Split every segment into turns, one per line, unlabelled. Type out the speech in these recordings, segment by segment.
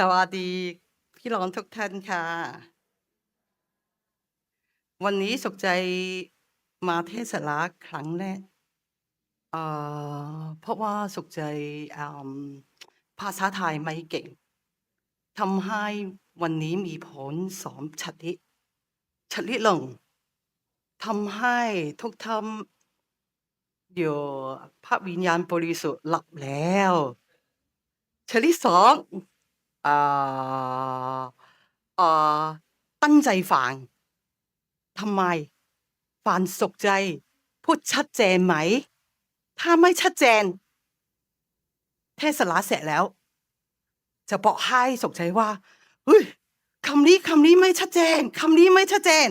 สวัสดีพี่น้องทุกท่านค่ะวันนี้สุขใจมาเทศนาครั้งแรกเพราะว่าสุขใจอ่าภาษาไทยไม่เก่งทำให้วันนี้มีผลสอบชนิดหนึ่งทำให้ทุกท่านอยู่พระวิญญาณบริสุทธิ์หลับแล้วชนิดสองอ่าอ่าตั้งใจฟัง ทำไมฝันสุขใจพูดชัดเจนไหม ถ้าไม่ชัดเจนเทศนาเสร็จแล้ว จะบอกให้สุขใจว่าเฮ้ยคำนี้ไม่ชัดเจนคำนี้ไม่ชัดเจน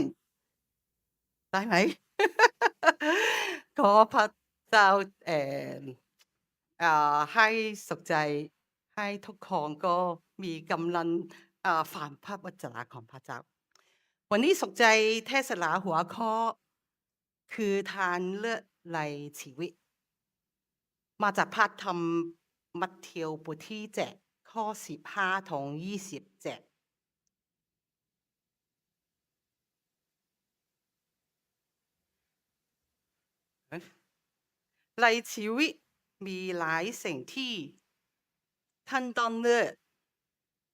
ได้ไหม ขอพระเจ้าเอ่อให้สุขใจให้ทุกคนก็มีกำลังฝันพระวจนะของพระเจ้า วันนี้สุขใจเทศนาหัวข้อคือทานเลือดในชีวิต มาจากพระธรรมมัทธิวบทที่7ข้อ15ถึง27ในชีวิตมีหลายสิ่งที่ท่านต้องเลือก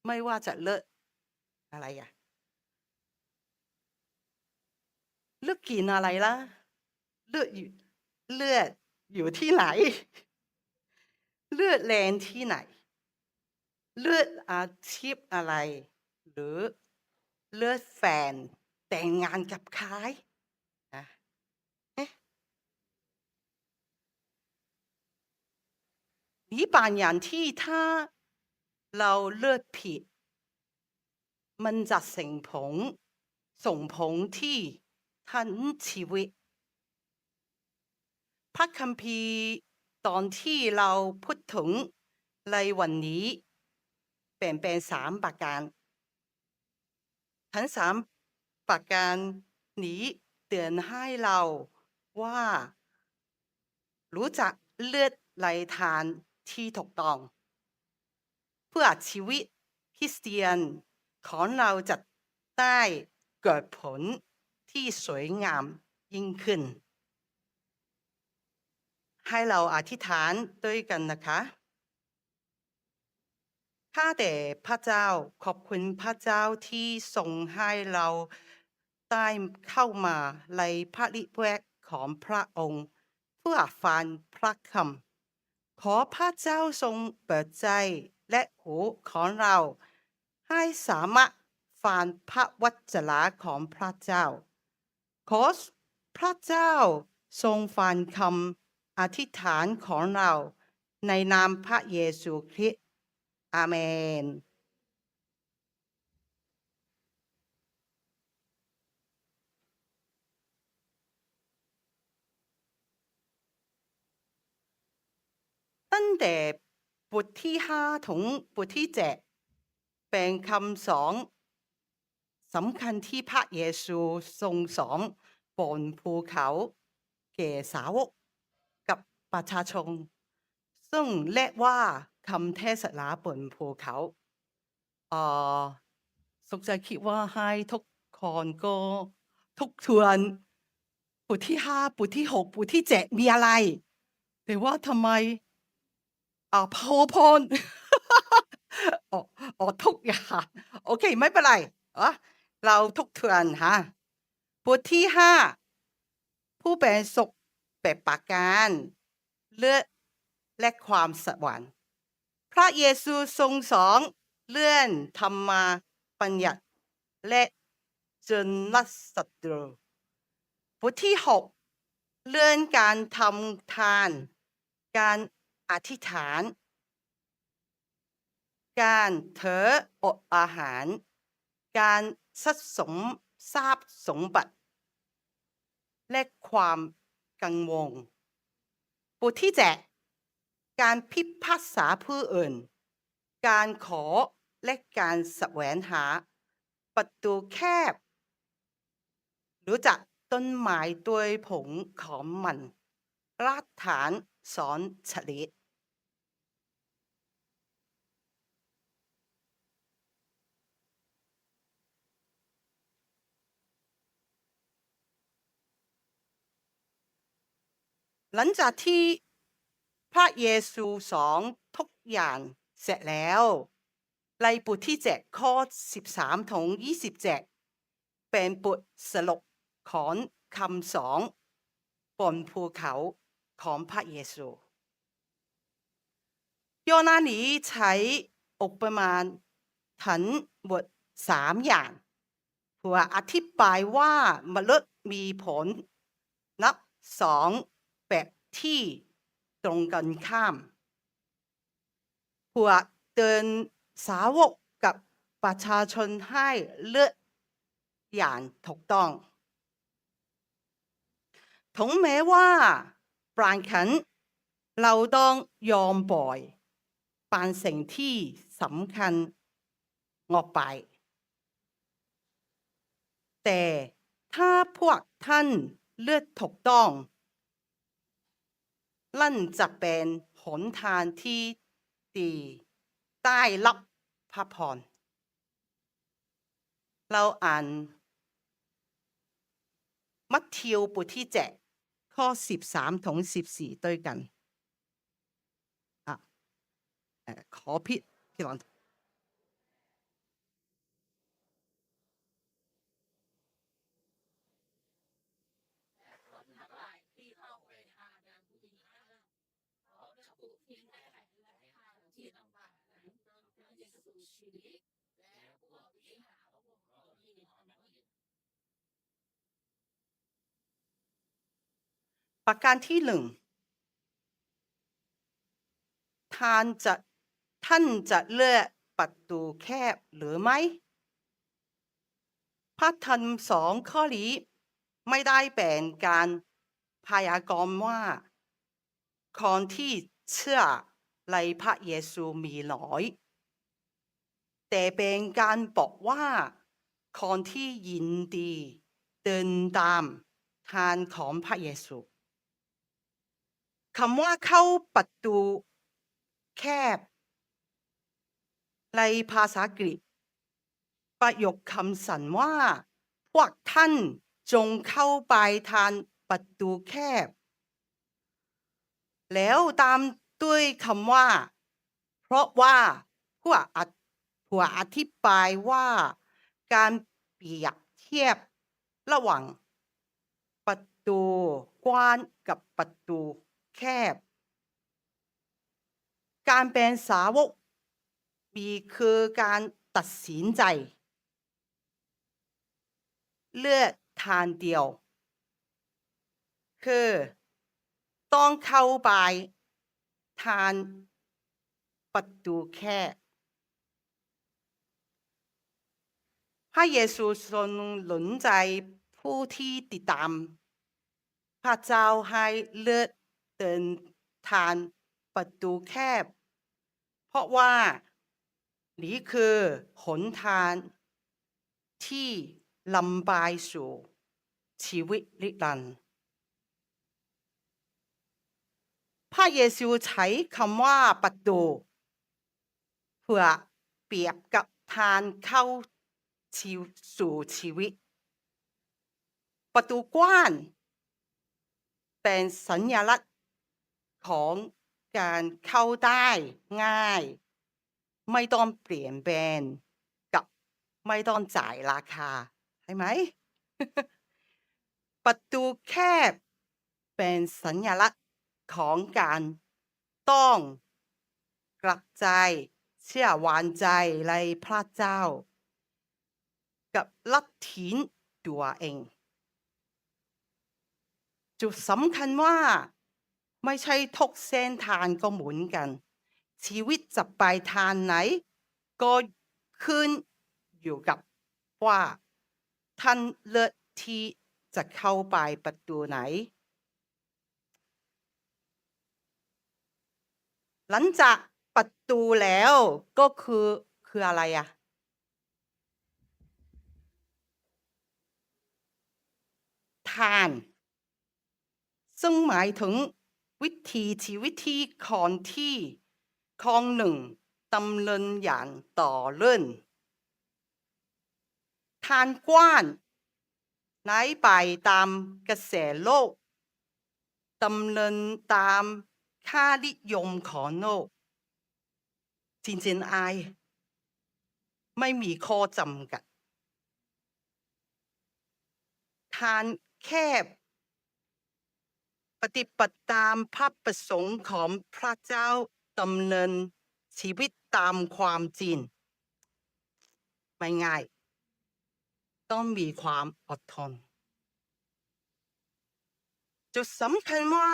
ไม่ว่าจะเลือกอะไรอะเลือกกินอะไรล่ะเลือกอยู่เลือดอยู่ที่ไหนเลือดแรงที่ไหนเลือดอาชีพอะไรหรือเลือดแฟนแต่งงานกับใครนะเอ๊ะมีบางอย่างที่ถ้าเราเลือกผิด มันจะส่งผลที่ทั้งชีวิตพระคัมภีร์ตอนที่เราพูดถึงในวันนี้แบ่งเป็น3ประการทั้ง3ประการนี้เตือนให้เราว่ารู้จักเลือกไหลทานที่ถูกต้องเพื่อชีวิตคริสเตียนของเราจะได้เกิดผลที่สวยงามยิ่งขึ้น ให้เราอธิษฐานด้วยกันนะคะข้าแต่พระเจ้าขอบคุณพระเจ้าที่ทรงให้เราได้เข้ามาในพระฤทธิ์แวกของพระองค์เพื่อฟังพระคำขอพระเจ้าทรงเปิดใจและหูของเราให้สามารถฟังพระวจนะของพระเจ้าขอพระเจ้าทรงฟังคำอธิษฐานของเราในนามพระเยซูคริสต์อาเมนตั้งแต่บทที่5ถึงบทที่7เป็นคำสอนสำคัญที่พระเยซูทรงสอนบนภูเขาแก่สาวกกับประชาชนซึ่งเรียกว่าคำเทศนาบนภูเขาเอ่อสุขใจคิดว่าให้ทุกคนก็ทุกทวนบทที่5บทที่6บทที่7มีอะไรแต่ว่าทำไมPowerPoint ออกทุกอย่างโอเคไม่เป็นไรเราทบทวนค่ะบทที่5ผู้เป็นสุขแบบประการเลือดและความสวรรค์พระเยซูทรงสอนเรื่องธรรมบัญญัติและจนศัตรูบทที่6เรื่องการทำทานการอธิษฐาน การเถออดอาหาร การสะสมทราบสมบัติ และความกังวลบทที่7การพิพากษาผู้อื่น การขอและการแสวงหา ประตูแคบรู้จักต้นไม้ด้วยผงของมัน รากฐานสอนฉลิด หลังจากที่พระเยซูสอนทุกอย่างเสร็จแล้วในบทที่7ข้อ13ถึง27เป็นบทสรุปของคำสอนบนภูเขาของพระเยซูโยนานี้ใช้อุปมาทั้งหมด3อย่างเพื่ออธิบายว่ามนุษย์มีผลนับ2แบบที่ตรงกันข้ามเพื่อเตือนสาวกกับประชาชนให้เลือกอย่างถูกต้องถึงแม้ว่าบางครั้งเราต้องยอมปล่อยบางสิ่งที่สำคัญออกไปแต่ถ้าพวกท่านเลือกถูกต้องนั่นจะเป็นหนทางที่ดีได้รับพระพรเราอ่านมัทธิวบทที่7ข้อ13ถึง14ด้วยกันขอพี่ลองประการที่1ท่านจะเลือกประตูแคบหรือไม่พระธรรม2ข้อนี้ไม่ได้เป็นการพยากรณ์ว่าคนที่เชื่อในพระเยซูมีน้อยแต่เป็นการบอกว่าคนที่ยินดีเดินตามทางของพระเยซูคำว่าเข้าประตูแคบในภาษากรีกประโยคคำสั่งว่าพวกท่านจงเข้าไปทางประตูแคบแล้วตามด้วยคำว่าเพราะว่าผู้อธิบายว่าการเปรียบเทียบระหว่างประตูกว้างกับประตูแคบการเป็นสาวกมีคือการตัดสินใจเลือกทางเดียวคือต้องเข้าไปทางประตูแคบพระเยซูทรงหนุนใจผู้ที่ติดตามพระเจ้าให้เลือกเดินทางประตูแคบเพราะว่านี่คือหนทางที่ลำบากสู่ชีวิตนิรันดร์พระเยซูใช้คำว่าประตูเพื่อเปรียบกับทางเข้าสู่ชีวิตประตูกว้างเป็นสัญลักษณ์ของการเข้าได้ง่ายไม่ต้องเปลี่ยนแปลงกับไม่ต้องจ่ายราคาใช่ไหม ประตูแคบเป็นสัญลักษณ์ของการต้องกลับใจเชื่อวางใจในพระเจ้ากับลัทธิตัวเองจุดสำคัญว่าไม่ใช่ทุกเส้นทางก็เหมือนกันชีวิตจะไปทางไหนก็ขึ้นอยู่กับว่าท่านเลือกที่จะเข้าไปประตูไหนหลังจากประตูแล้วก็คืออะไรอะทานซึ่งหมายถึงวิธีชีวิตที่คนที่คนหนึ่งดำเนินอย่างต่อเนื่องทานกว้างไหลไปตามกระแสโลก ดำเนินตามค่านิยมของโลกจริงๆไม่มีข้อจำกัดทานแค่ปฏิบัติตามพระประสงค์ของพระเจ้าดำเนินชีวิตตามความจริงไม่ง่ายต้องมีความอดทนจุดสำคัญว่า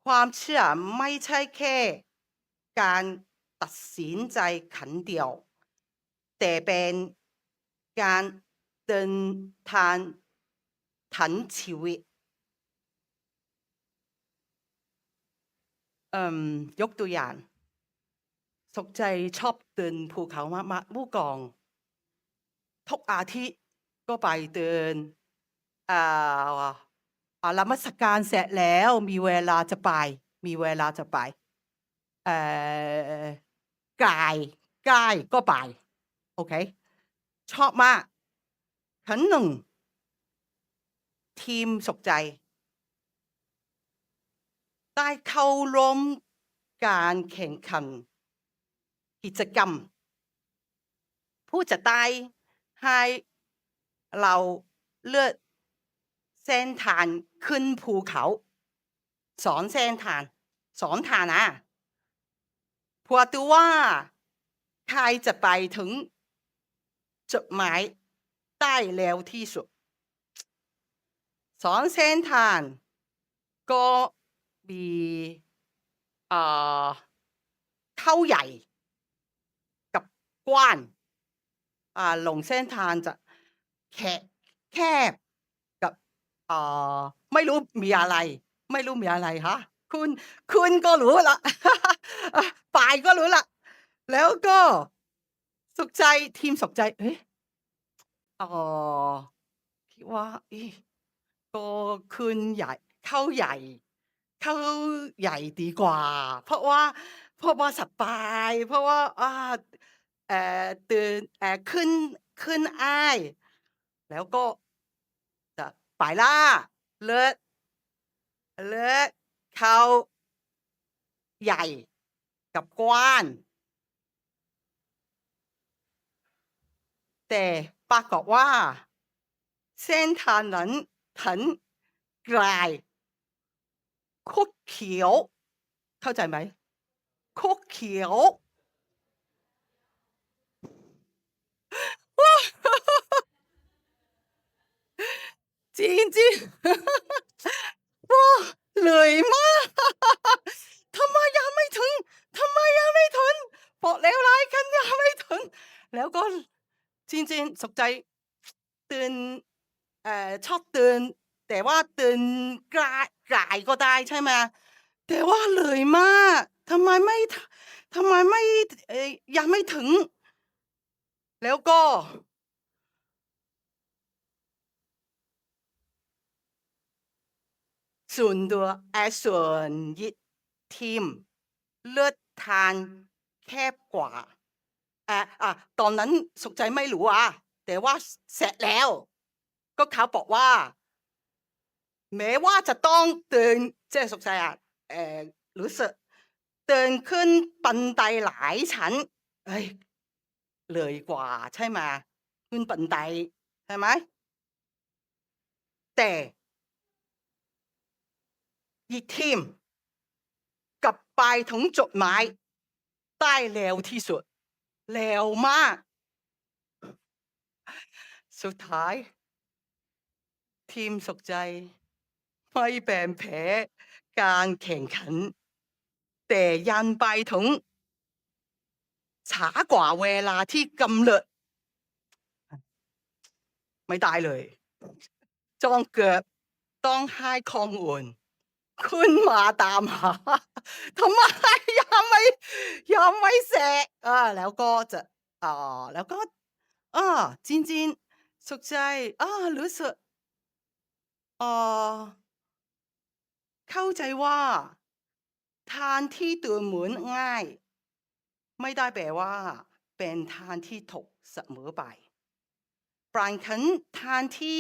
ความเชื่อไม่ใช่แค่การตัดสินใจขันเดียวแต่เป็นการเดินทางทั้งชีวิตยกตัวอย่างสุขใจชอบเดินภูเขามากๆเมื่อก่อนทุกอาทิตย์ก็ไปเดินอ่านมัสการเสร็จแล้วมีเวลาจะไปเอ่อกายก็ไปโอเคชอบมากครั้งหนึ่งทีมสุขใจได้เข้าร่วมการแข่งขันกิจกรรมผู้จัดได้ให้เราเลือกเส้นทางขึ้นภูเขา2เส้นทาง2ทางนะเพื่อดูว่าใครจะไปถึงจุดหมายได้เร็วที่สุด2เส้นทางก็มีเขาใหญ่กับกว้างหลงเส้นทางจะแคบกับไม่รู้มีอะไรคะคุณก็รู้ละ ปายก็รู้ละแล้วก็สุขใจทีมสุขใจเอ๊ะเอ่อคิดว่าก็คืนใหญ่เข้าใหญ่เข้าใหญ่ดีกว่าเพราะว่าสบายเพราะว่าตื่นขึ้นอ้ายแล้วก็จะไปล่าเลิศเข้าใหญ่กับกว้างแต่ปรากฏว่าเส้นทางนั้น很ไกลคุกเขียวเข้าใจไหมคุกเขียว จริงๆว้าเหนื่อยมากทำไมยังไม่ถึงทำไมยังไม่ถึงบอกแล้วหลายครั้งยังไม่ถึงแล้วก็จริงๆสนใจตื่นชอบตื่นแต่ว่าตื่นกลายก็ได้ใช่ไหมแต่ว่าเหนื่อยมากทำไมไม่ยังไม่ถึงแล้วก็ส่วนอีกทีมเลือกทางแคบกว่าตอนนั้นสุขใจไม่รู้แต่ว่าเสร็จแล้วก็เขาบอกว่าแม้ว่าจะต้องเดิน即係สุขใจรู้สึกเดินขึ้นบันไดหลายชั้นเฮ้ยเลยกว่าใช่ไหมขึ้นบันไดใช่ไหมแต่อีกทีมกลับไปถึงจุดหมายได้เร็วที่สุดเร็วมากสุดท้ายทีมสุขใจไม่เป็นแพ้การแข่งขันแต่ยันไปถึงช้ากว่าเวลาที่กำหนดไม่ได้เลยจงเกิดต้องให้ข้อมูลคุณมาตามหาทำไมยังไม่เสร็จแล้วก็จะแล้วก็จริงๆสุขใจรู้สึกเอ่อเข้าใจว่าทางที่ดูเหมือนง่ายไม่ได้แปลว่าเป็นทางที่ถูกเสมอไปบางครั้งทางที่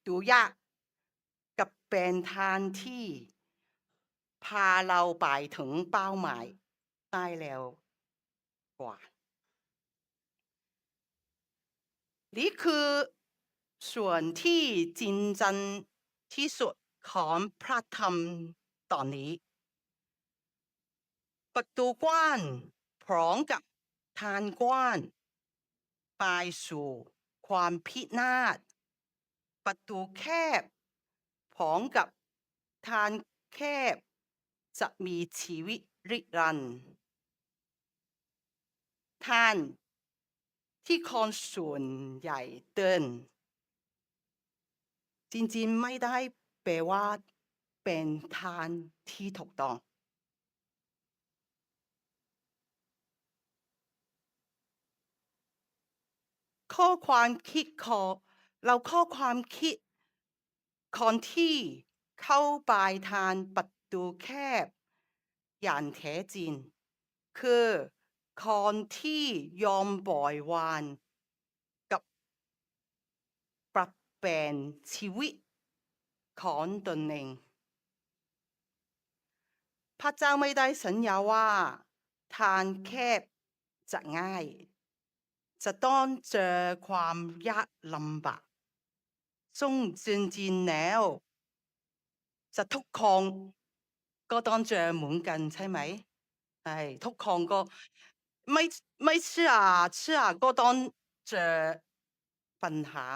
ดูยาก กับเป็นทางที่พาเราไปถึงเป้าหมายได้แล้วกว่า นี่คือส่วนที่จริงจังที่สุดของพระธรรมตอนนี้ ประตูกว้างพร้อมกับทางกว้างไปสู่ความพินาศประตูแคบพร้อมกับทางแคบจะมีชีวิตริรันดร์ทางที่คนส่วนใหญ่เดินจริงๆไม่ได้แปลว่าเป็นทางที่ถูกต้อง ข้อความคิดของเราข้อความคิดคนที่เข้าไปทางประตูแคบอย่างแท้จริงคือคนที่ยอมปล่อยวางกับปรับเปลี่ยนชีวิตของตนเองพระเจ้าไม่ได้สัญญาว่าทางแคบจะง่ายจะต้องเจอความยากลำบากซึ่งจริงๆแล้วจะทุกคนก็ต้องเจอเหมือนกันใช่ไหมใช่ทุกคนก็ไม่ไม่เชื่อเชื่อก็ต้องเจอปัญหา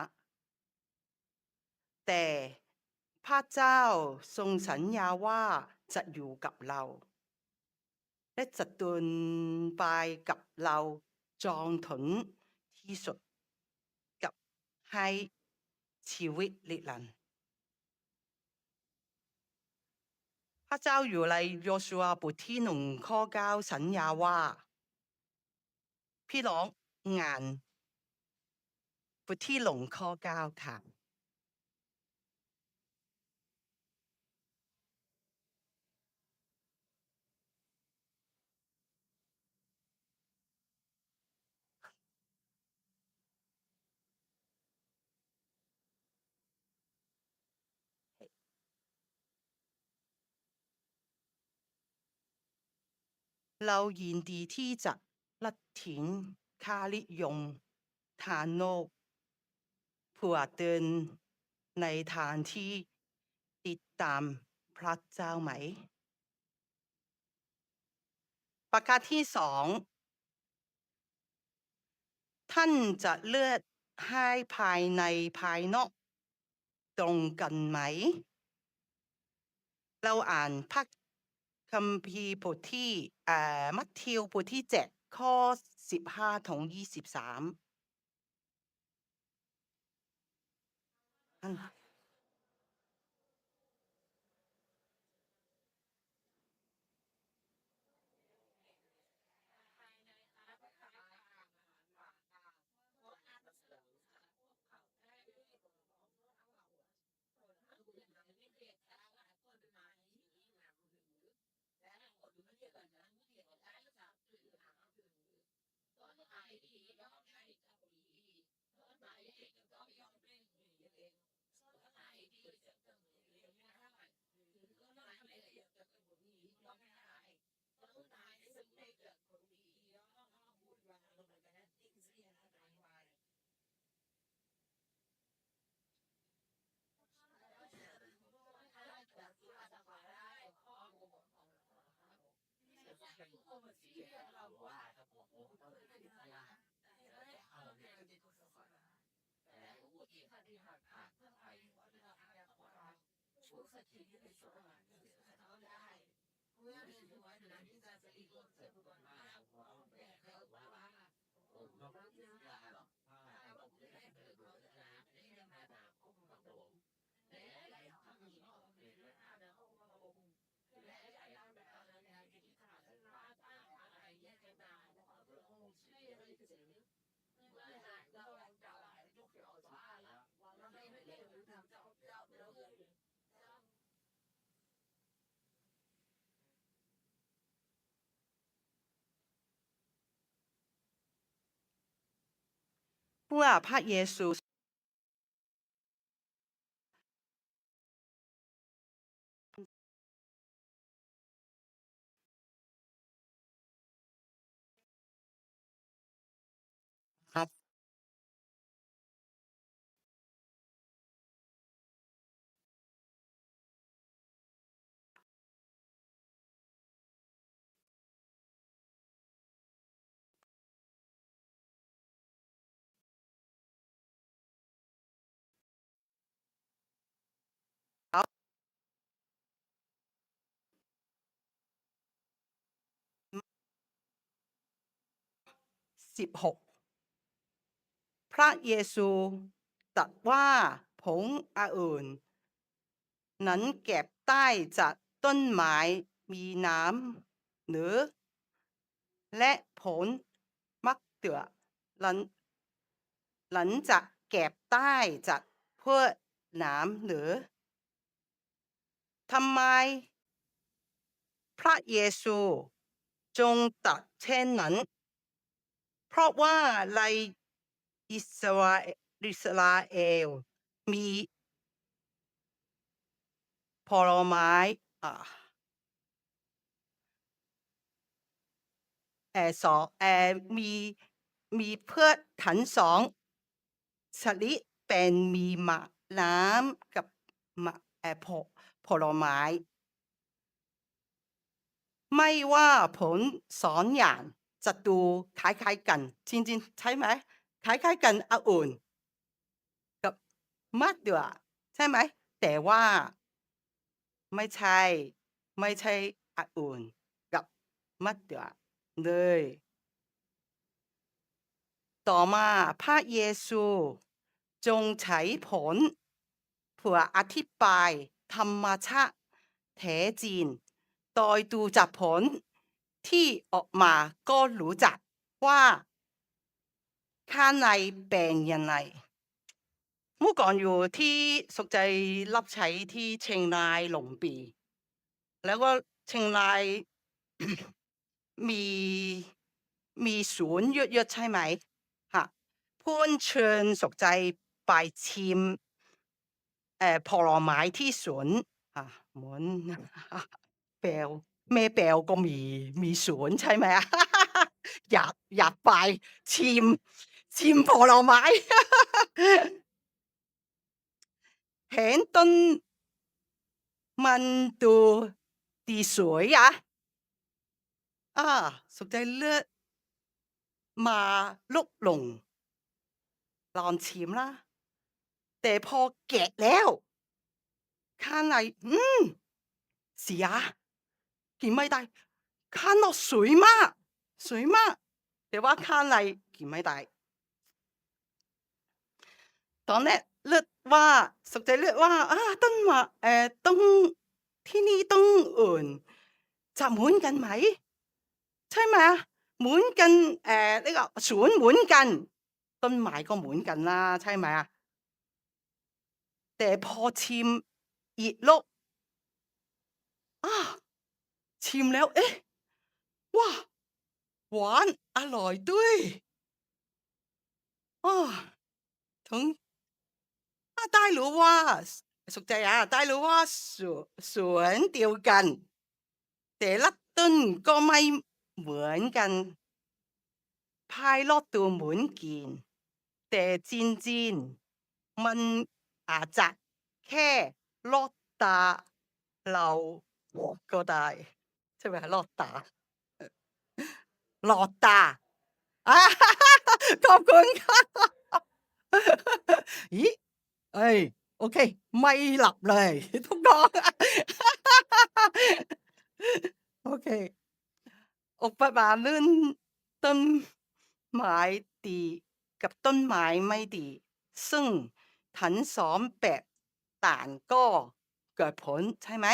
แต่พระเจ้าทรงสัญญาว่าจะอยู่กับเราและจะเดินไปกับเราจนถึงที่สุดกับให้ชีวิตนิรันดร์พระเจ้าอยู่ในโยชัวบทที่1 ข้อ 9สัญญาว่าพี่น้องงานบทที่1 ข้อ 9ค่ะเรายินดีที่จะละทิ้งค่านิยมทางโลกเพื่อเดินในทางที่ติดตามพระเจ้าไหมประการที่2ท่านจะเลือกให้ภายในภายนอกตรงกันไหมเราอ่านพระคัมภีร์บทที่มัทธิวบทที่7 ข้อ 15 ถึง 23อันเมื่อพระเยซู 16พระเยซูตรัสว่าผงองุ่นนั้นเก็บได้จากต้นไม้มีน้ำหรือและผลมะเดื่อหลังจากเก็บได้จากเพื่อน้ำหรือทำไมพระเยซูจงตรัสเช่นนั้นเพราะว่าในอิสราเอลมีผลไม้มีพืชทั้งสองชนิดเป็นมีมะน้ำกับผลไม้ไม่ว่าผลสองอย่างจะดูคล้ายๆกันจริงๆใช่ไหมคล้ายๆกันองุ่นกับมะเดื่อใช่ไหมแต่ว่าไม่ใช่องุ่นกับมะเดื่อเลยต่อมาพระเยซูจงใช้ผลเพื่ออธิบายธรรมชาติแท้จริงโดยดูจากผลที่ออกมาก็รู้จักว่าข้างในเป็นยังไงเมื่อก่อนอยู่ที่สุขใจรับใช้ที่เชียงรายหลงปีแล้วก็เชียงราย มีศูนย์เยอะๆใช่ไหมค่ะเพื่อนเชิญสุขใจไปชิมผลไม้ที่สวนเหมือนแปลแม่แปลก็มีสวนใช่ไหมอยากไปชิมผลไม้ เห็นต้นมันดูดีสวยสุขใจเลือกมาลุกหลงลองชิมละแต่พอแกะแล้วข้างในเสียกินไม่ได้ข้างนอกสวยมากแต่ว่าข้างในกินไม่ได้ตอนแรกเลือกว่าสุขใจเลือกว่าต้นต้องที่นี่ต้องอื่นจะเหมือนกันไหมใช่ไหมเหมือนกัน呢個สวนเหมือนกันต้นไม้ก็เหมือนกัน啦ใช่ไหมแต่พอชิมอีกรอบชิมแล้วว้าหวานอร่อยด้วยถึงได้รู้ว่าสุขใจได้รู้ว่าสวนเดียวกันแต่ละต้นก็ไม่เหมือนกันภายรอบตัวเหมือนกันแต่จริงๆมันอาจจะแค่ลอดตาเราก็ได้ใช่ไหมลอดตาหลอดตาอาขอบคุณค่ะ咦โอเคไม่หลับเลยทุกน้องโอเคอุปมาเรื่องต้นไม้ดีกับต้นไม้ไม่ดีซึ่งทั้งสองแบบต่างก็เกิดผลใช่ไหม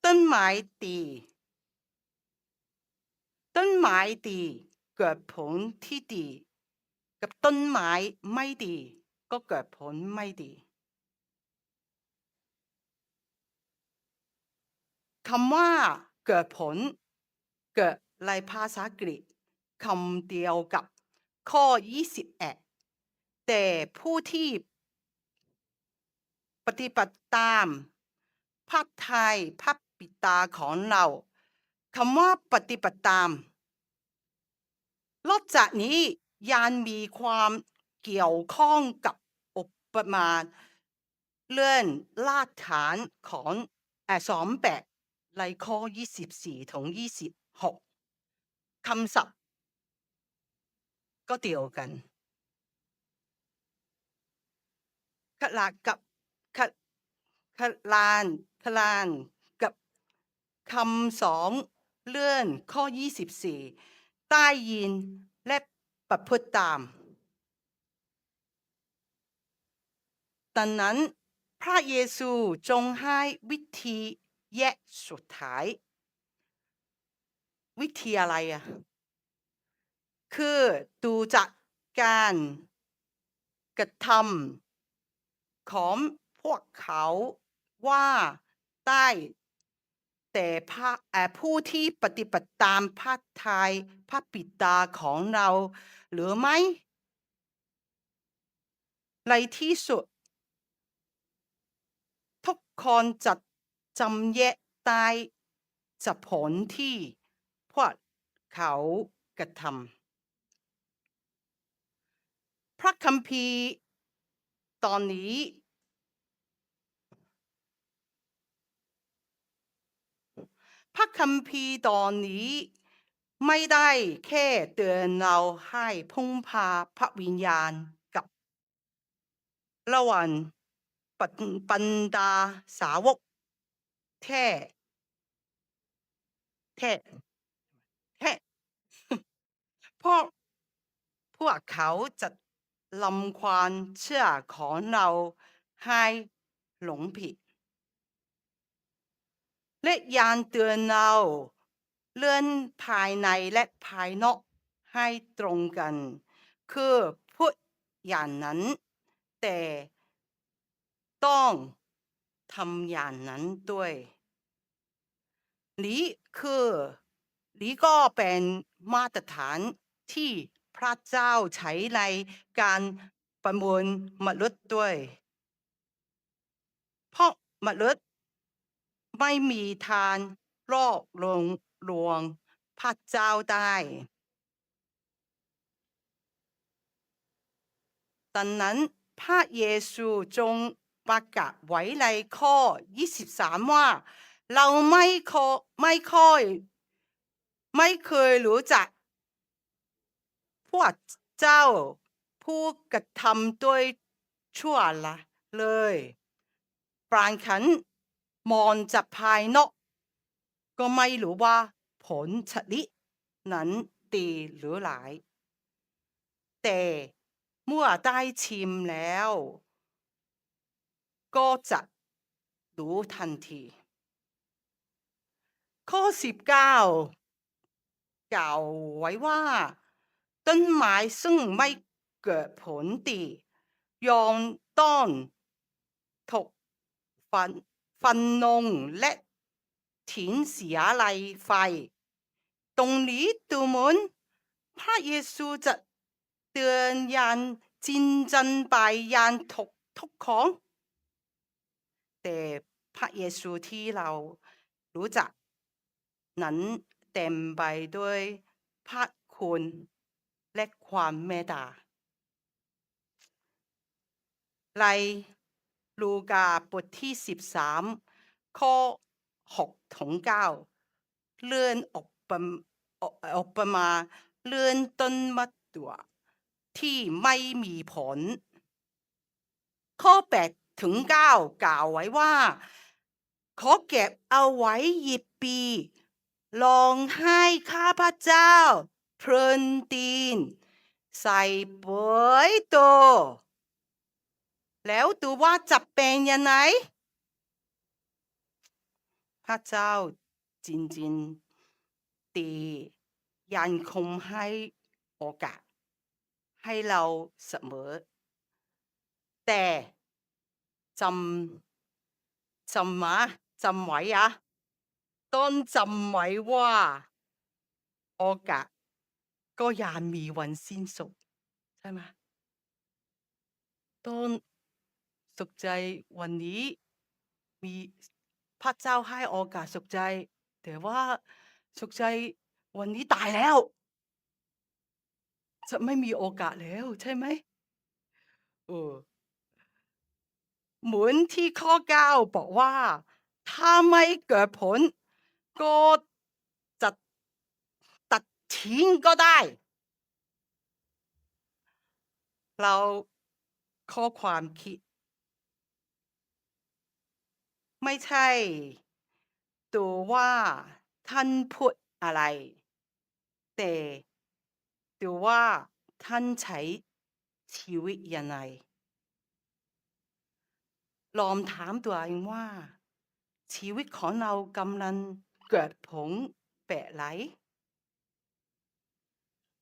ต้นไม้ดีเกิดผลที่ดีกับต้นไม้ไม่ดีก็เกิดผลไม่ดีคำว่าเกิดผลเกิดในภาษาอังกฤษคำเดียวกับข้อ21แต่ผู้ที่ปฏิบัติตามพระทัยพระบิดาของเราคำว่าปฏิบัติตามนอกจากนี้ยังมีความเกี่ยวข้องกับอุปมาเรื่องรากฐานของสองแบบในข้อ24ถึง26คำศัพท์ก็เดียวกันขลาดกับขขลานกับคำสองเรื่องข้อ24 ได้ยินและประพฤติตามดังนั้นพระเยซูจงให้วิธีแยกสุดท้ายวิธีอะไรคือดูจากการกระทำของพวกเขาว่าได้แต่ผู้ที่ปฏิบัติตามพระทัยพระบิดาของเราหรือไม่ในที่สุดทุกคนจะจำแยกได้จากผลที่พวกเขากระทำพระคัมภีร์ตอนนี้พระคัมภีร์ตอนนี้ไม่ได้แค่เตือนเราให้พึ่งพาพระวิญญาณกับระหว่างบรรดาสาวกแท้แท้แท้เพราะพวกเขาจะลำความเชื่อของเราให้หลงผิดและยังเตือนเราเรื่องภายในและภายนอกให้ตรงกันคือพูดอย่างนั้นแต่ต้องทำอย่างนั้นด้วยนี้ก็เป็นมาตรฐานที่พระเจ้าใช้ในการประมวลมนุษย์ด้วยเพราะมนุษย์ไม่มีทางลอกลวงพระเจ้าได้ดังนั้นพระเยซูจงประกาศไว้ในข้อ23ว่าเราไม่เคยรู้จักพวกเจ้าผู้กระทำด้วยชั่วละเลยบางครั้งมองจากภายนอกก็ไม่รู้ว่าผลชนิดนั้นดีหรือร้ายแต่เมื่อได้ชิมแล้วก็จะรู้ทันทีข้อ19กล่าวไว้ว่าต้นไม้ซึ่งไม่เกิดผลดียอมต้องถูกฟันลงและทิ้งเสียไรไฟตรงนี้ดูเหมือนพระเยซูจะเตือนอย่างจริงจังไปอย่างทุกของแต่พระเยซูที่เรารู้จักนั้นเต็มไปด้วยพระคุณและความเมตตาในลูกาบทที่13ข้อ6ถึง9เลื่อนออกมาเลื่อนต้นมะตัวที่ไม่มีผลข้อ8ถึง9กล่าวไว้ว่าขอเก็บเอาไว้10 ปีลองให้ข้าพเจ้าเพลินตีนใส่ปุ๋ยโตแล้วดูว่าจะเป็นยังไงพระเจ้าจริงๆตียังคงให้โอกาสให้เราเสมอแต่จจำไว้ต้องจำไว้ว่าโอกาสก็ยังมีวันสิ้นสุดใช่ไหมต้องสุขใจวันนี้มีพระเจ้าให้โอกาสสุขใจแต่ว่าสุขใจวันนี้ตายแล้วจะไม่มีโอกาสแล้วใช่ไหมเออเหมือนที่ข้อ9บอกว่าถ้าไม่เกิดผลก็จะตัดทิ้งก็ได้เราข้อความคิดไม่ใช่ตัวว่าท่านพูดอะไรแต่ ดูว่าท่านใช้ชีวิตยังไงลองถามตัวเองว่าชีวิตของเรากำลังเกิดผลแบบไหน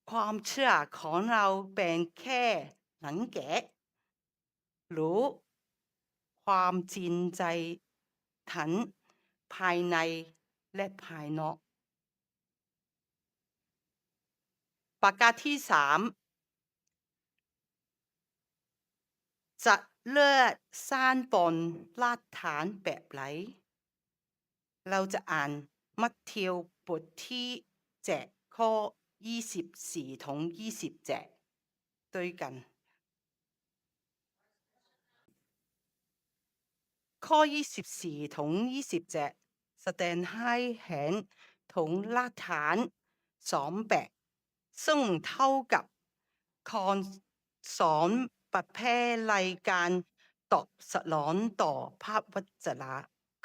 ความเชื่อของเราเป็นแค่หนังแกะหรือความจริงใจทั้งภายในและภายนอกประการที่สามจะเลือกสร้างบนรากฐานแบบไหนเราจะอ่านมัทธิวบทที่7ข้อ24ถึง27ด้วยกันข้อ24ถึง27แสดงให้เห็นถึงรากฐานสองแบบซึ่งเท่ากับคอนสอนประเภทรายการตอบสนองต่อพระวจนะ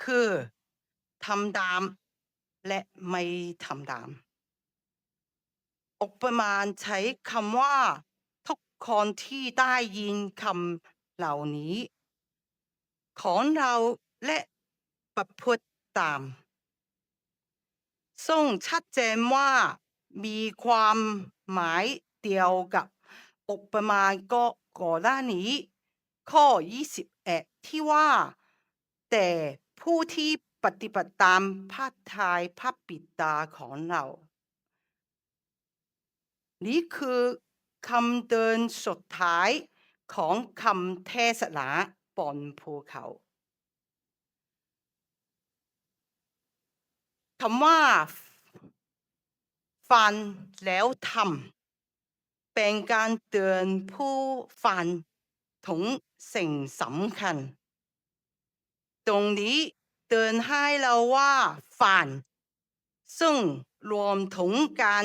คือทำตามและไม่ทำตามอุปมาใช้คำว่าทุกคนที่ได้ยินคำเหล่านี้ของเราและประพฤติตามซึ่งชัดเจนว่ามีความหมายเดียวกับอุปมาก็ก่อนหน้านี้ข้อ21ที่ว่าแต่ผู้ที่ปฏิบัติตามพระทัยพระบิดาของเรานี่คือคำเตือนสุดท้ายของคำเทศนาบนภูเขาคำว่าฟังแล้วทำเป็นการเตือนผู้ฟังถึงสิ่งสำคัญตรงนี้เตือนให้เราว่าฟังซึ่งรวมถึงการ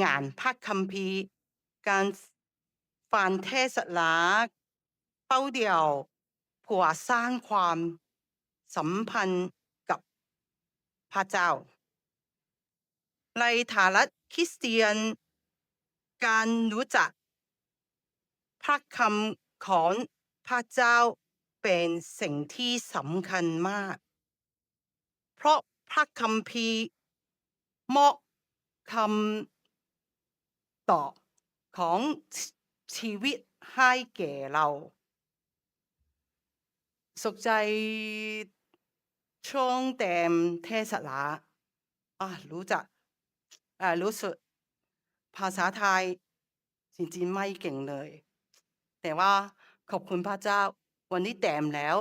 งานพระคัมภีร์การฟังเทศนาเป้าเดียวเพื่อสร้างความสัมพันธ์กับพระเจ้าในฐานะคริสเตียนการรู้จักพระคำของพระเจ้าเป็นสิ่งที่สำคัญมากเพราะพระคัมภีร์มอบคำตอบของชีวิตให้แก่เราสนใจช่วงเต็มเทศนารู้จักรู้สึกภาษาไทยจริงๆไม่เก่งเลยแต่ว่าขอบคุณพระเจ้าวันนี้แต้มแล้ว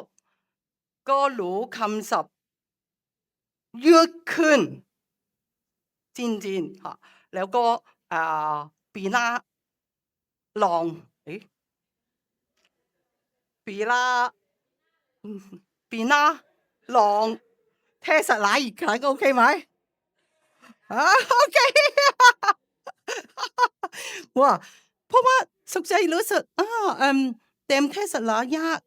ก็รู้คำศัพท์เยอะขึ้นจริงๆค่ะแล้วก็อ่าปีหน้าลองปีหน้าปีหน้าลองเทศนาอีกครั้งโอเคไหมโอเคว่าเพราะว่าสุขใจรู้สึกเต็มเทศนายาก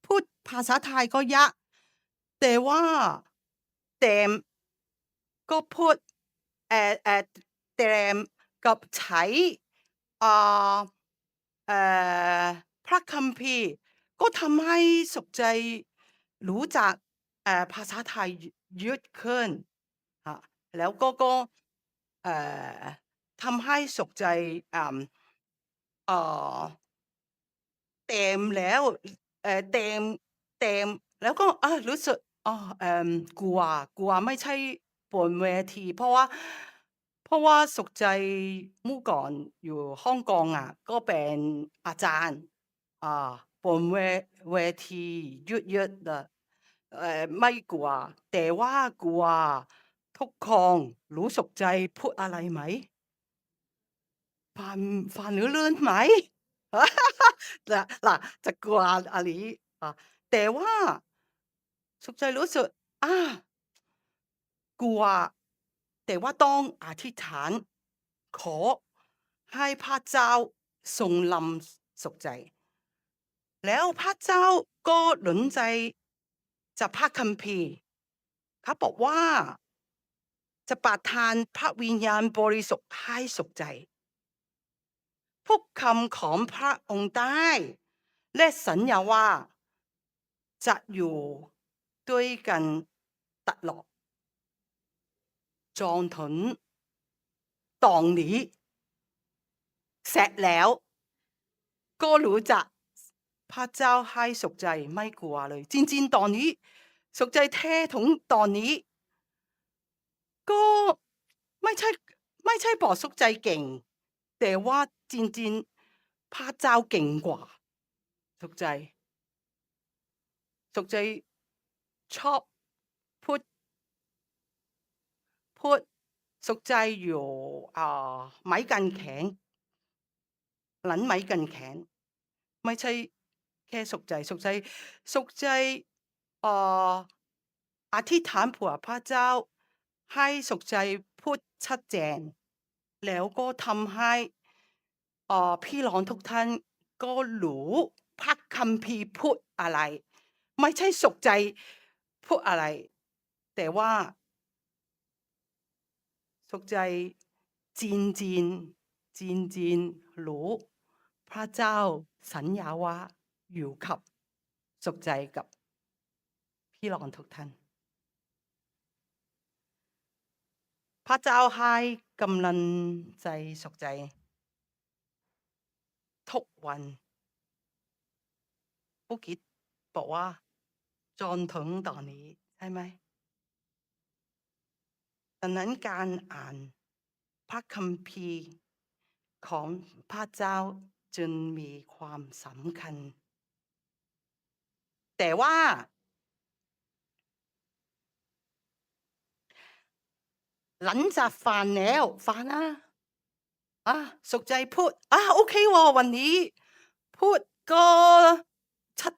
พูดภาษาไทยก็ยากแต่ว่าเต็มก็พูดเต็มกับใช้อ่าเอ่อพระคัมภีร์ก็ทำให้สุขใจรู้จักภาษาไทยเยอะขึ้นค่ะแล้วก็เอ่อทำให้สุขใจเอ่อเต็มแล้วเต็มแล้วก็รู้สึกกลัวไม่ใช่บนเวทีเพราะว่าสุขใจเมื่อก่อนอยู่ฮ่องกงก็เป็นอาจารย์อ่าบนเวทีเยอะๆ的ไม่กลัวแต่ว่ากลัวทุกคนรู้สุขใจพูดอะไรไหมฟังรู้เรื่องไหม 嗱จะกลัวอันนี้แต่ว่าสุขใจรู้สึกอากลัวแต่ว่าต้องอธิษฐานขอให้พระเจ้าทรงนำสุขใจแล้วพระเจ้าก็หนุนใจจากพระคัมภีร์เขาบอกว่าจะประทานพระวิญญาณบริสุทธิ์ให้สุขใจ ำของพระองค์ได้และสัญญาว่าจะอยู่ด้วยกันตลอดจนถึงตอนนี้เสร็จแล้วก็รู้จักพระเจ้าให้สุขใจไม่กลัวเลยจริงๆตอนนี้สุขใจแท้ถึงตอนนี้ก็ไม่ใช่บอกสุขใจเก่งแต่ว่าจริงๆพระเจ้าเก่งกว่าสุขใจชอบพูดสุขใจอยู่ไม้กางเขนหลังไม้กางเขนไม่ใช่แค่สุขใจอธิษฐานเผื่อพระเจ้าให้สุขใจพูดชัดเจนแล้วก็ทำให้พี่น้องทุกท่านก็รู้พระคัมภีร์พูดอะไรไม่ใช่สุขใจพูดอะไรแต่ว่าสุขใจจริงรู้พระเจ้าสัญญาว่าอยู่กับสุขใจกับพี่น้องทุกท่านพระเจ้าให้กำลังใจสุขใจทุกวันผู้คิดบอกว่าจนถึงตอนนี้ใช่ไหมดังนั้นการอ่านพระคัมภีร์ของพระเจ้าจึงมีความสำคัญแต่ว่าหลังจากฟังแล้วฟังนะสุขใจพูดโอเคว่ะวันนี้พูดก็ชัด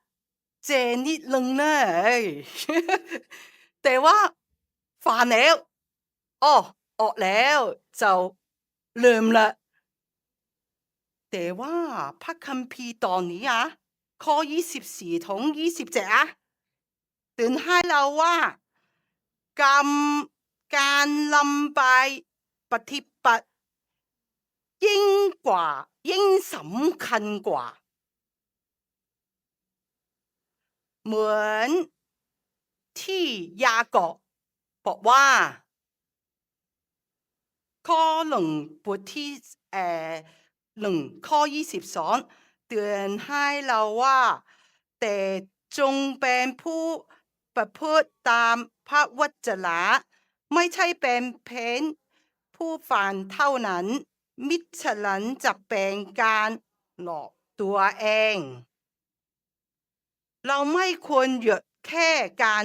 เจนนิดนึงนะ แต่ว่าฟังแล้วออกแล้ว就ลืมละแต่ว่าพระคัมภีร์ตอนนี้ข้อ24ถึง27เตือนให้เราว่าการลำไปปฏิบัติยิ่งสำคัญกว่าเหมือนที่ยากอบอกว่าข้อ1บทที่1ข้อ22เตือนให้เราว่าแต่จงเป็นผู้ประพฤติตามพระวจนะไม่ใช่เป็นเพียงผู้ฟังเท่านั้นมิฉะนั้นจะเป็นการหลอกตัวเองเราไม่ควรหยุดแค่การ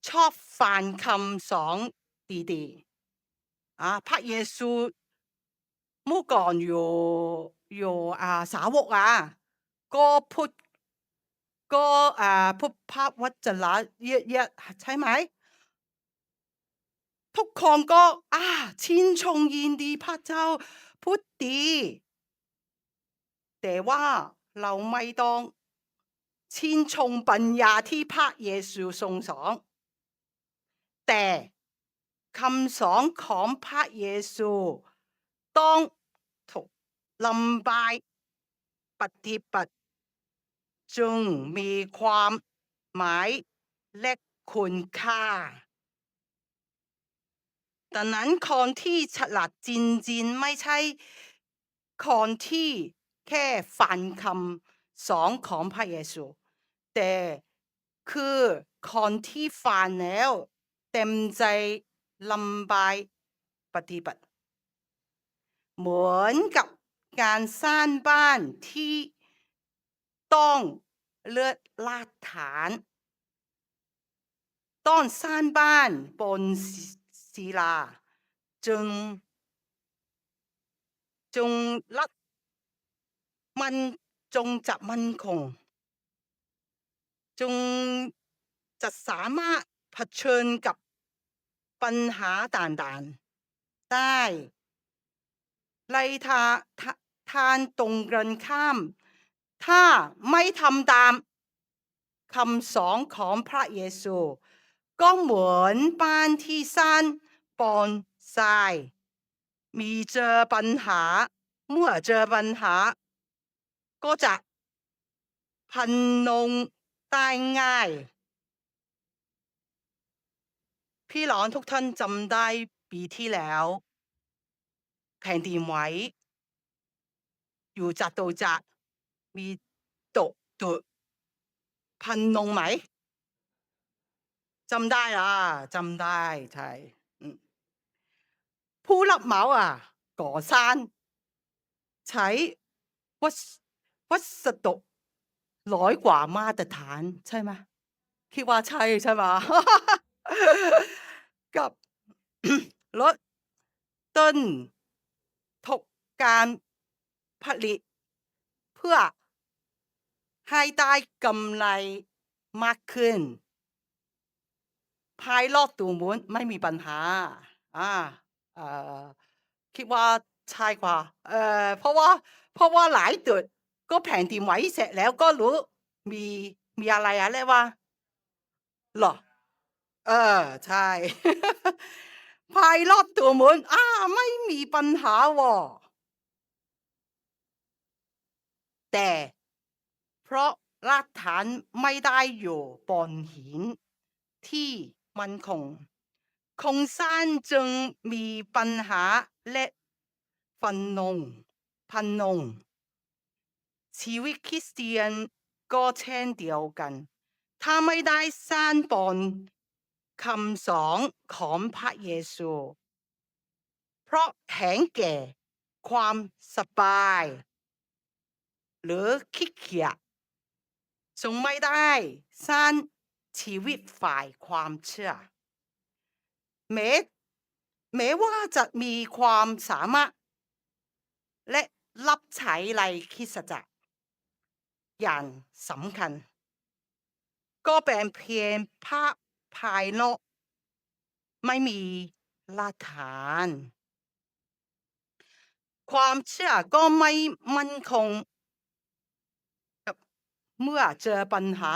ชอบฟังคำสอนดีๆพระเยซูเมื่อก่อนอยู่สาวกก็พูดพูดพระวจนะเยอะๆใช่ไหมทุกคนก็ชื่นชมยินดีพระเจ้าพูดดีแต่ว่าเราไม่ต้องชื่นชมปัญญาที่พระเยซูทรงสอนแต่คำสอนของพระเยซูต้องถูกนำไปปฏิบัติจึงมีความหมายและคุณค่าดังนั้นคนที่ฉลาดจริงๆไม่ใช่คนที่แค่ฟังคำสอนของพระเยซูแต่คือคนที่ฟังแล้วเต็มใจนำไปปฏิบัติเหมือนกับการสร้างบ้านที่ต้องเลือดลาดฐานต้องสร้างบ้านบนศิลาจึงรัดมันจงจะมั่นคงจงจะสามารถเผชิญกับปัญหาต่างๆได้ในทางตรงกันข้ามถ้าไม่ทำตามคำสอนของพระเยซูก็เหมือนบ้านที่สร้างบนทรายมีเจอปัญหา เมื่อเจอปัญหาก็จะพันลงได้ง่ายพี่น้องทุกท่านจำได้ปีที่แล้วแผ่นดินไหวอยู่จัตุจักรมีตกจุดพันลงไหมจำได้อ่ะจำได้ใช่ผู้รับเหมาก่อสร้างใช้วัสวัสดุ100 กว่ามาตรฐานใช่ไหมคิดว่าใช่ใช่ไหม กับ ลดต้นทุนการผลิตเพื่อให้ได้กำไรมากขึ้นภายรอบตัวม้วนไม่มีปัญหาอาเอ่อคิดว่าใช่กว่าเพราะว่าหลายจุดก็แผ่นดินไหวเสร็จแล้วก็รู้มีมีอะไรเรียกว่าเหรอเออใช่ภายรอบตัวม้วนไม่มีปัญหาว่ะแต่เพราะรากฐานไม่ได้อยู่บนหินที่มั่นคงโครงสร้างจึงมีปัญหาและฟันลงพันลงชีวิตคริสเตียนก็เช่นเดียวกันถ้าไม่ได้สร้างบนคำสอนของพระเยซูเพราะแข็งแก่ความสบายหรือขี้เกียจทรงไม่ได้สร้างชีวิตฝ่ายความเชื่อแม้แม้ว่าจะมีความสามารถและรับใช้ในคริสตจักรอย่างสำคัญก็เป็นเพียงภาพภายนอกไม่มีรากฐานความเชื่อก็ไม่มั่นคงเมื่อเจอปัญหา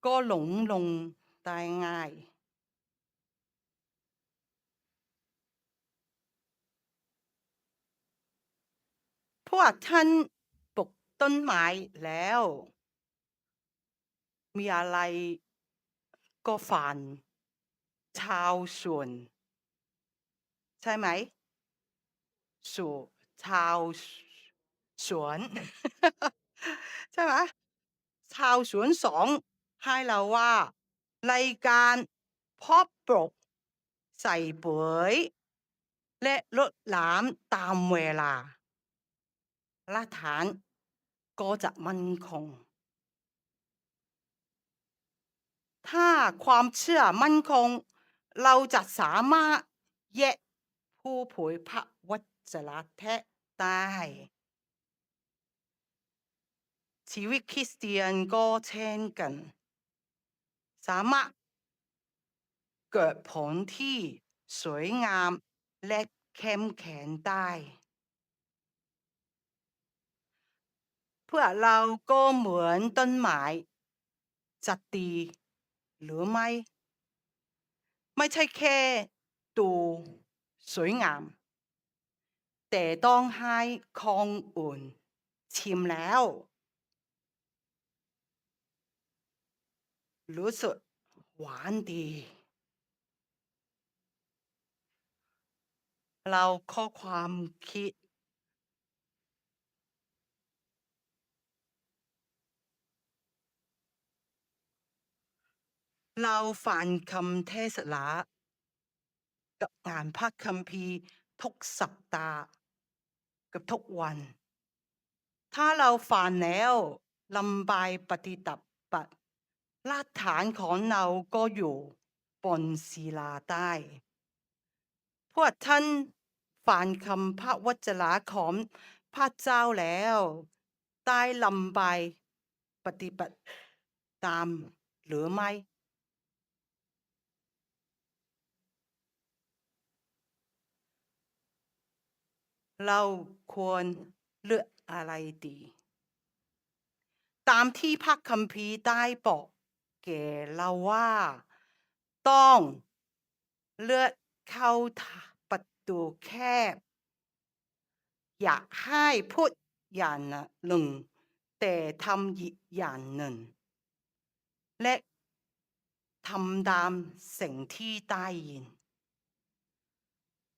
ก็หลงลงได้ง่ายพวกท่านปลูกต้นไม้แล้วมีอะไรก็ฝันชาวสวนใช่ไหมสู่ชาวสวน ใช่ไหมชาวสวนสองให้เราว่าในการเพาะปลูกใส่ปุ๋ยและรดน้ำตามเวลารากฐานก็จะมั่นคงถ้าความเชื่อมั่นคงเราจะสามารถแยกผู้เผยพระวจนะแท้ได้ชีวิตคริสเตียนก็เช่นกันสามารถเกิดผลที่สวยงามและเข้มแข็งได้เพื่อเราก็เหมือนต้นไม้จะดีหรือไม่ใช่แค่ดูสวยงามแต่ต้องให้คนอื่นชิมแล้วรู้สึกหวานดีเราข้อความคิดเราฟังคำเทศนากับงานพระคัมภีร์ทุกสัปดาห์กับทุกวัน ถ้าเราฝันแล้วลำบายปฏิบัติรากฐานของเราก็อยู่บนศิลาใต้พวกท่านฝันคำพระวจนะของพระเจ้าแล้วได้ลำบายปฏิบัติตามหรือไม่เราควรเลือกอะไรดีตามที่พระคัมภีร์ได้บอกแก่เราว่าต้องเลือกเข้าประตูแคบ อยากให้พูดอย่างหนึ่งแต่ทำอีกอย่างหนึ่งและทำตามสิ่งที่ได้ยิน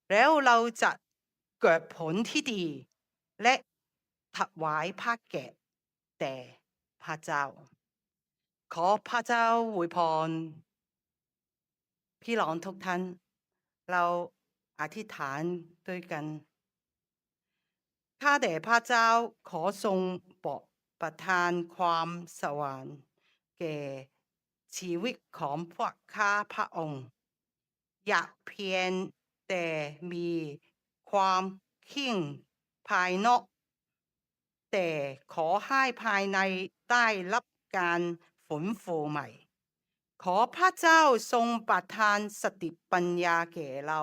แล้วเราจะเกิดผลที่ดีและถวายพระแก่แต่พระเจ้าขอพระเจ้าอวยพรพี่น้องทุกท่านเราอธิษฐานด้วยกันข้าแต่พระเจ้าขอทรงโปรดประทานความสว่างแก่ชีวิตของพวกข้าพระองค์อย่าเพียงแต่มีความคิดภายนอกแต่ขอให้ภายในได้รับการฟื้นฟูใหม่ขอพระเจ้าทรงประทานสติปัญญาแก่เรา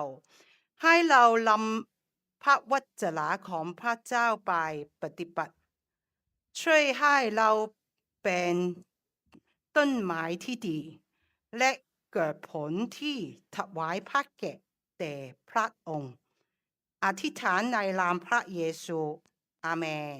ให้เรานำพระวจนะของพระเจ้าไปปฏิบัติช่วยให้เราเป็นต้นไม้ที่ดีและเกิดผลที่ถวายพระแก่แต่พระองค์อธิษฐานในนามพระเยซูอาเมน